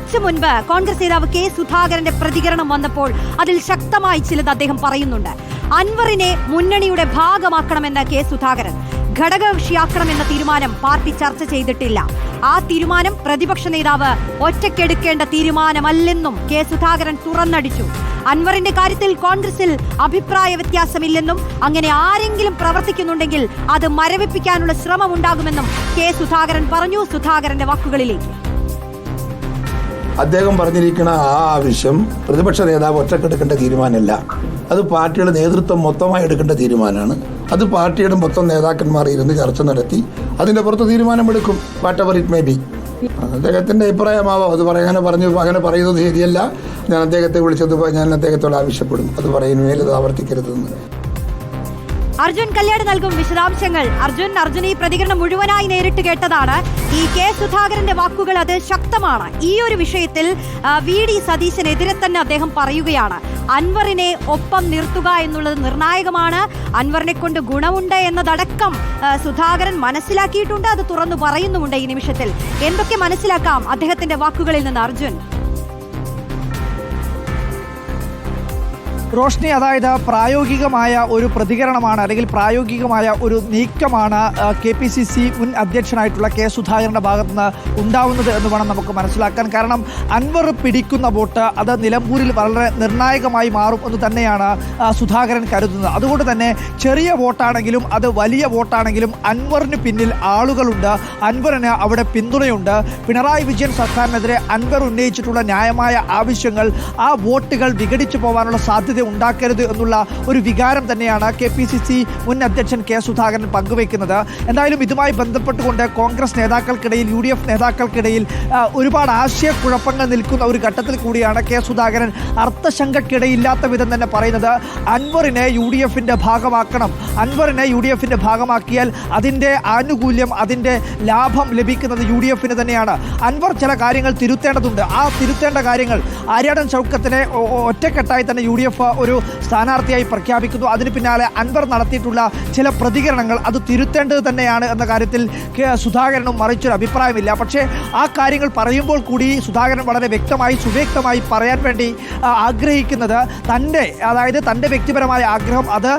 കുറച്ചു മുൻപ് കോൺഗ്രസ് നേതാവ് കെ സുധാകരന്റെ പ്രതികരണം വന്നപ്പോൾ അതിൽ ശക്തമായി ചിലത് അദ്ദേഹം പറയുന്നുണ്ട്. അൻവറിനെ മുന്നണിയുടെ ഭാഗമാക്കണമെന്ന് കെ സുധാകരൻ. ഘടകകക്ഷിയാക്കണമെന്ന തീരുമാനം പാർട്ടി ചർച്ച ചെയ്തിട്ടില്ല. ആ തീരുമാനം പ്രതിപക്ഷ നേതാവ് ഒറ്റയ്ക്കെടുക്കേണ്ട തീരുമാനമല്ലെന്നും കെ സുധാകരൻ തുറന്നടിച്ചു. അൻവറിന്റെ കാര്യത്തിൽ കോൺഗ്രസിൽ അഭിപ്രായ വ്യത്യാസമില്ലെന്നും അങ്ങനെ ആരെങ്കിലും പ്രവർത്തിക്കുന്നുണ്ടെങ്കിൽ അത് മരവിപ്പിക്കാനുള്ള ശ്രമമുണ്ടാകുമെന്നും കെ സുധാകരൻ പറഞ്ഞു. സുധാകരന്റെ വാക്കുകളിലേക്ക്. അദ്ദേഹം പറഞ്ഞിരിക്കുന്ന ആ ആവശ്യം പ്രതിപക്ഷ നേതാവ് ഒറ്റക്കെടുക്കേണ്ട തീരുമാനമല്ല. അത് പാർട്ടിയുടെ നേതൃത്വം മൊത്തമായി എടുക്കേണ്ട തീരുമാനമാണ്. അത് പാർട്ടിയുടെ മൊത്തം നേതാക്കന്മാർ ഇരുന്ന് ചർച്ച നടത്തി അതിൻ്റെ പുറത്ത് തീരുമാനമെടുക്കും. What ever it may be. അദ്ദേഹത്തിൻ്റെ അഭിപ്രായമാവാം. അത് അങ്ങനെ പറയുന്നത് ശരിയല്ല. ഞാൻ അദ്ദേഹത്തെ വിളിച്ചത് ഞാൻ അദ്ദേഹത്തോട് ആവശ്യപ്പെടും അത് പറയുന്നതിൽ അത് ആവർത്തിക്കരുതെന്ന്. അർജുൻ കല്യാട് നൽകും വിശദാംശങ്ങൾ. അർജുൻ ഈ പ്രതികരണം മുഴുവനായി നേരിട്ട് കേട്ടതാണ്. ഈ കെ സുധാകരന്റെ വാക്കുകൾ അത് ശക്തമാണ്. ഈ ഒരു വിഷയത്തിൽ VD സതീശനെതിരെ തന്നെ അദ്ദേഹം പറയുകയാണ്. അൻവറിനെ ഒപ്പം നിർത്തുക എന്നുള്ളത് നിർണായകമാണ്. അൻവറിനെ കൊണ്ട് ഗുണമുണ്ട് എന്നതടക്കം സുധാകരൻ മനസ്സിലാക്കിയിട്ടുണ്ട്. അത് തുറന്നു പറയുന്നുമുണ്ട്. ഈ നിമിഷത്തിൽ എന്തൊക്കെ മനസ്സിലാക്കാം അദ്ദേഹത്തിന്റെ വാക്കുകളിൽ നിന്ന് അർജുൻ? റോഷ്നി, അതായത് പ്രായോഗികമായ ഒരു പ്രതികരണമാണ് അല്ലെങ്കിൽ പ്രായോഗികമായ ഒരു നീക്കമാണ് KPCC മുൻ അധ്യക്ഷനായിട്ടുള്ള കെ സുധാകരൻ്റെ ഭാഗത്തു നിന്ന് ഉണ്ടാവുന്നത് എന്ന് വേണം നമുക്ക് മനസ്സിലാക്കാൻ. കാരണം അൻവർ പിടിക്കുന്ന വോട്ട് അത് നിലമ്പൂരിൽ വളരെ നിർണായകമായി മാറും എന്ന് തന്നെയാണ് സുധാകരൻ കരുതുന്നത്. അതുകൊണ്ട് തന്നെ ചെറിയ വോട്ടാണെങ്കിലും അത് വലിയ വോട്ടാണെങ്കിലും അൻവറിന് പിന്നിൽ ആളുകളുണ്ട്. അൻവറിന് അവിടെ പിന്തുണയുണ്ട്. പിണറായി വിജയൻ സർക്കാരിനെതിരെ അൻവർ ഉന്നയിച്ചിട്ടുള്ള ന്യായമായ ആവശ്യങ്ങൾ ആ വോട്ടുകൾ വിഘടിച്ചു പോകാനുള്ള സാധ്യത ഉണ്ടാക്കരുത് എന്നുള്ള ഒരു വികാരം തന്നെയാണ് KPCC മുൻ അധ്യക്ഷൻ കെ സുധാകരൻ പങ്കുവയ്ക്കുന്നത്. എന്തായാലും ഇതുമായി ബന്ധപ്പെട്ടുകൊണ്ട് കോൺഗ്രസ് നേതാക്കൾക്കിടയിൽ UDF നേതാക്കൾക്കിടയിൽ ഒരുപാട് ആശയക്കുഴപ്പങ്ങൾ നിൽക്കുന്ന ഒരു ഘട്ടത്തിൽ കൂടിയാണ് കെ സുധാകരൻ അർത്ഥശങ്കയ്ക്കിടയില്ലാത്ത വിധം തന്നെ പറയുന്നത് അൻവറിനെ UDFന്റെ ഭാഗമാക്കണം. അൻവറിനെ UDFന്റെ ഭാഗമാക്കിയാൽ അതിൻ്റെ ആനുകൂല്യം അതിൻ്റെ ലാഭം ലഭിക്കുന്നത് UDFന് തന്നെയാണ്. അൻവർ ചില കാര്യങ്ങൾ തിരുത്തേണ്ടതുണ്ട്. ആ തിരുത്തേണ്ട കാര്യങ്ങൾ ആര്യാടൻ ഷൗക്കത്തിനെ ഒറ്റക്കെട്ടായി തന്നെ UDF ഒരു സ്ഥാനാർത്ഥിയായി പ്രഖ്യാപിക്കുന്നു. അതിന് പിന്നാലെ അൻവർ നടത്തിയിട്ടുള്ള ചില പ്രതികരണങ്ങൾ അത് തിരുത്തേണ്ടത് തന്നെയാണ് എന്ന കാര്യത്തിൽ സുധാകരനും മറിച്ചൊരു അഭിപ്രായമില്ല. പക്ഷേ ആ കാര്യങ്ങൾ പറയുമ്പോൾ കൂടി സുധാകരൻ വളരെ വ്യക്തമായി സുവ്യക്തമായി പറയാൻ വേണ്ടി ആഗ്രഹിക്കുന്നത് തൻ്റെ വ്യക്തിപരമായ ആഗ്രഹം അത്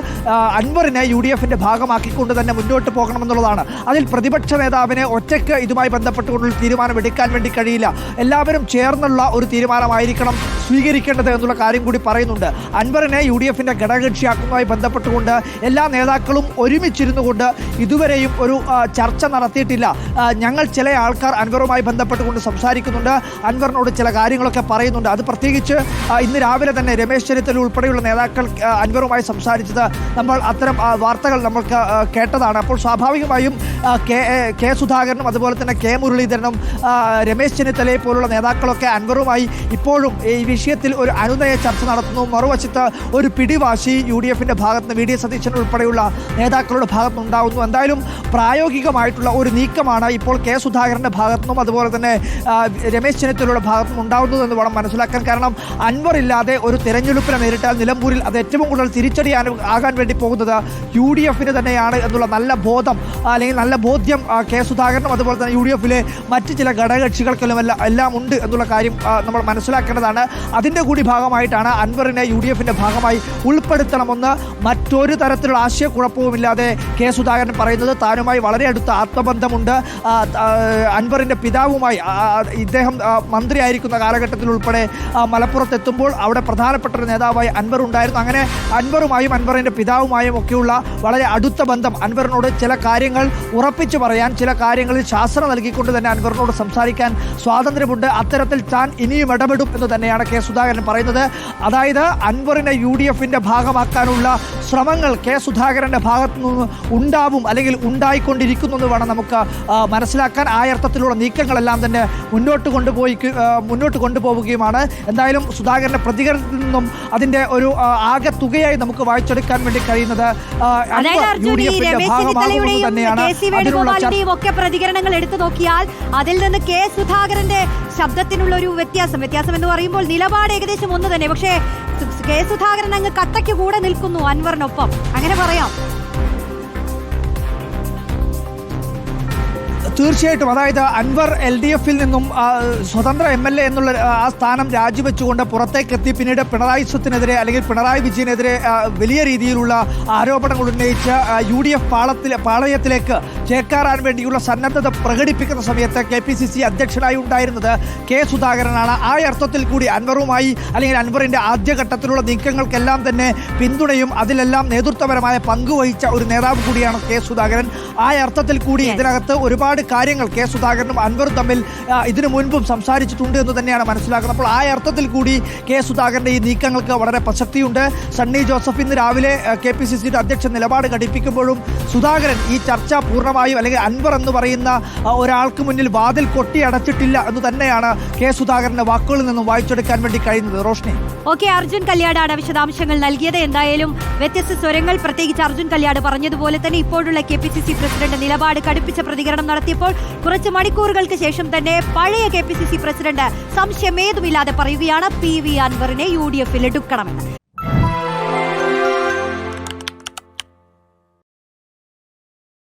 അൻവറിനെ UDFന്റെ ഭാഗമാക്കിക്കൊണ്ട് തന്നെ മുന്നോട്ട് പോകണമെന്നുള്ളതാണ്. അതിൽ പ്രതിപക്ഷ നേതാവിനെ ഒറ്റയ്ക്ക് ഇതുമായി ബന്ധപ്പെട്ടുകൊണ്ടുള്ള തീരുമാനമെടുക്കാൻ വേണ്ടി കഴിയില്ല. എല്ലാവരും ചേർന്നുള്ള ഒരു തീരുമാനമായിരിക്കണം സ്വീകരിക്കേണ്ടത് എന്നുള്ള കാര്യം കൂടി പറയുന്നുണ്ട്. അൻവറിനെ UDFന്റെ ഘടകകക്ഷിയാക്കുന്നതുമായി ബന്ധപ്പെട്ടുകൊണ്ട് എല്ലാ നേതാക്കളും ഒരുമിച്ചിരുന്നു കൊണ്ട് ഇതുവരെയും ഒരു ചർച്ച നടത്തിയിട്ടില്ല. ഞങ്ങൾ ചില ആൾക്കാർ അൻവറുമായി ബന്ധപ്പെട്ടുകൊണ്ട് സംസാരിക്കുന്നുണ്ട്. അൻവറിനോട് ചില കാര്യങ്ങളൊക്കെ പറയുന്നുണ്ട്. അത് പ്രത്യേകിച്ച് ഇന്ന് രാവിലെ തന്നെ രമേശ് ചെന്നിത്തല ഉൾപ്പെടെയുള്ള നേതാക്കൾ അൻവറുമായി സംസാരിച്ചത് നമ്മൾ അത്തരം വാർത്തകൾ നമ്മൾക്ക് കേട്ടതാണ്. അപ്പോൾ സ്വാഭാവികമായും കെ സുധാകരനും അതുപോലെ തന്നെ കെ മുരളീധരനും രമേശ് ചെന്നിത്തലയെ പോലുള്ള നേതാക്കളൊക്കെ അൻവറുമായി ഇപ്പോഴും ഈ വിഷയത്തിൽ ഒരു അനുനയ ചർച്ച നടത്തുന്നു. മറുവശത്ത് ഒരു പിടിവാശി UDFന്റെ ഭാഗത്ത് VD സതീശൻ ഉൾപ്പെടെയുള്ള നേതാക്കളുടെ ഭാഗത്തുനിന്ന് ഉണ്ടാകുന്നു. എന്തായാലും പ്രായോഗികമായിട്ടുള്ള ഒരു നീക്കമാണ് ഇപ്പോൾ കെ സുധാകരൻ്റെ ഭാഗത്തുനിന്നും അതുപോലെ തന്നെ രമേശ് ചെന്നിത്തലയുടെ ഭാഗത്തുനിന്നും ഉണ്ടാകുന്നത് എന്ന് വേണം മനസ്സിലാക്കാൻ. കാരണം അൻവർ ഇല്ലാതെ ഒരു തെരഞ്ഞെടുപ്പിനെ നേരിട്ടാൽ നിലമ്പൂരിൽ അത് ഏറ്റവും കൂടുതൽ തിരിച്ചടി ആകാൻ വേണ്ടി പോകുന്നത് UDFന് തന്നെയാണ് എന്നുള്ള നല്ല ബോധം അല്ലെങ്കിൽ നല്ല ബോധ്യം കെ സുധാകരനും അതുപോലെ തന്നെ UDFിലെ മറ്റ് ചില ഘടകകക്ഷികൾക്കെല്ലാം എല്ലാം ഉണ്ട് എന്നുള്ള കാര്യം നമ്മൾ മനസ്സിലാക്കേണ്ടതാണ്. അതിൻ്റെ കൂടി ഭാഗമായിട്ടാണ് അൻവറിനെ UDFന്റെ ഭാഗമായി ഉൾപ്പെടുത്തണമെന്ന് മറ്റൊരു തരത്തിലുള്ള ആശയക്കുഴപ്പവുമില്ലാതെ കെ സുധാകരൻ പറയുന്നത്. താനുമായി വളരെ അടുത്ത ആത്മബന്ധമുണ്ട്. അൻവറിൻ്റെ പിതാവുമായി ഇദ്ദേഹം മന്ത്രിയായിരിക്കുന്ന കാലഘട്ടത്തിൽ ഉൾപ്പെടെ മലപ്പുറത്തെത്തുമ്പോൾ അവിടെ പ്രധാനപ്പെട്ട ഒരു നേതാവായി അൻവർ ഉണ്ടായിരുന്നു. അങ്ങനെ അൻവറുമായും അൻവറിൻ്റെ പിതാവുമായും ഒക്കെയുള്ള വളരെ അടുത്ത ബന്ധം അൻവറിനോട് ചില കാര്യങ്ങൾ ഉറപ്പിച്ചു പറയാൻ ചില കാര്യങ്ങളിൽ ശാസ്ത്രം നൽകിക്കൊണ്ട് തന്നെ അൻവറിനോട് സംസാരിക്കാൻ സ്വാതന്ത്ര്യമുണ്ട്. അത്തരത്തിൽ താൻ ഇനിയും ഇടപെടും എന്ന് തന്നെയാണ് കെ സുധാകരൻ പറയുന്നത്. അതായത് അൻവറിനെ UDFന്റെ ഭാഗമാക്കാനുള്ള ശ്രമങ്ങൾ കെ സുധാകരൻ്റെ ഭാഗത്തു നിന്ന് ഉണ്ടാവും അല്ലെങ്കിൽ ഉണ്ടായിക്കൊണ്ടിരിക്കുന്നു എന്ന് വേണം നമുക്ക് മനസ്സിലാക്കാൻ. ആ അർത്ഥത്തിലുള്ള നീക്കങ്ങളെല്ലാം തന്നെ മുന്നോട്ട് കൊണ്ടുപോവുകയുമാണ്. എന്തായാലും സുധാകരൻ്റെ പ്രതികരണത്തിൽ നിന്നും അതിൻ്റെ ഒരു ആകെ തുകയായി നമുക്ക് വായിച്ചെടുക്കാൻ വേണ്ടി കഴിയുന്നത് ഒക്കെ പ്രതികരണങ്ങൾ എടുത്തു നോക്കിയാൽ അതിൽ നിന്ന് കെ സുധാകരന്റെ ശബ്ദത്തിനുള്ള ഒരു വ്യത്യാസം എന്ന് പറയുമ്പോൾ നിലപാട് ഏകദേശം ഒന്ന് തന്നെ. പക്ഷേ കെ സുധാകരൻ അങ്ങ് കട്ടയ്ക്ക് കൂടെ നിൽക്കുന്നു അൻവറിനൊപ്പം, അങ്ങനെ പറയാം. തീർച്ചയായിട്ടും അതായത് അൻവർ LDF-ൽ നിന്നും സ്വതന്ത്ര MLA എന്നുള്ള ആ സ്ഥാനം രാജിവെച്ചുകൊണ്ട് പുറത്തേക്കെത്തി പിന്നീട് പിണറായി സത്തിനെതിരെ അല്ലെങ്കിൽ പിണറായി വിജയനെതിരെ വലിയ രീതിയിലുള്ള ആരോപണങ്ങൾ ഉന്നയിച്ച് UDF പാളയത്തിലേക്ക് ചേക്കേറാൻ വേണ്ടിയുള്ള സന്നദ്ധത പ്രകടിപ്പിക്കുന്ന സമയത്ത് KPCC അധ്യക്ഷനായി ഉണ്ടായിരുന്നത് കെ സുധാകരനാണ്. ആ അർത്ഥത്തിൽ കൂടി അൻവറുമായി അല്ലെങ്കിൽ അൻവറിന്റെ ആദ്യഘട്ടത്തിലുള്ള നീക്കങ്ങൾക്കെല്ലാം തന്നെ പിന്തുണയും അതിലെല്ലാം നേതൃത്വപരമായ പങ്കുവഹിച്ച ഒരു നേതാവ് കൂടിയാണ് കെ സുധാകരൻ. ആ അർത്ഥത്തിൽ കൂടി ഇതിനകത്ത് ഒരുപാട് കാര്യങ്ങൾ കെ സുധാകരനും അൻവറും തമ്മിൽ ഇതിനു മുൻപും സംസാരിച്ചിട്ടുണ്ട് എന്ന് തന്നെയാണ് മനസ്സിലാക്കുന്നത്. അപ്പോൾ ആ അർത്ഥത്തിൽ കൂടി കെ സുധാകരന്റെ ഈ നീക്കങ്ങൾക്ക് വളരെ പ്രസക്തിയുണ്ട്. സണ്ണി ജോസഫ് ഇന്ന് രാവിലെ KPCCയുടെ അധ്യക്ഷൻ നിലപാട് ഘടിപ്പിക്കുമ്പോഴും സുധാകരൻ ഈ ചർച്ച പൂർണ്ണമായും അല്ലെങ്കിൽ അൻവർ എന്ന് പറയുന്ന ഒരാൾക്ക് മുന്നിൽ വാതിൽ കൊട്ടിയടച്ചിട്ടില്ല എന്ന് തന്നെയാണ് കെ സുധാകരന്റെ വാക്കുകളിൽ നിന്നും വായിച്ചെടുക്കാൻ വേണ്ടി കഴിയുന്നത്. റോഷ്നി. ഓക്കെ, അർജുൻ കല്യാടാണ് വിശദാംശങ്ങൾ നൽകിയത്. എന്തായാലും വ്യത്യസ്ത സ്വരങ്ങൾ, പ്രത്യേകിച്ച് അർജുൻ കല്യാട് പറഞ്ഞതുപോലെ തന്നെ ഇപ്പോഴുള്ള KPCC പ്രസിഡന്റ് നിലപാട് കടുപ്പിച്ച പ്രതികരണം നടത്തിയപ്പോൾ കുറച്ച് മണിക്കൂറുകൾക്ക് ശേഷം തന്നെ പഴയ KPCC പ്രസിഡന്റ് സംശയമേതുമില്ലാതെ പറയുകയാണ് PV അൻവറിനെ UDF-ൽ എടുക്കണമെന്ന്.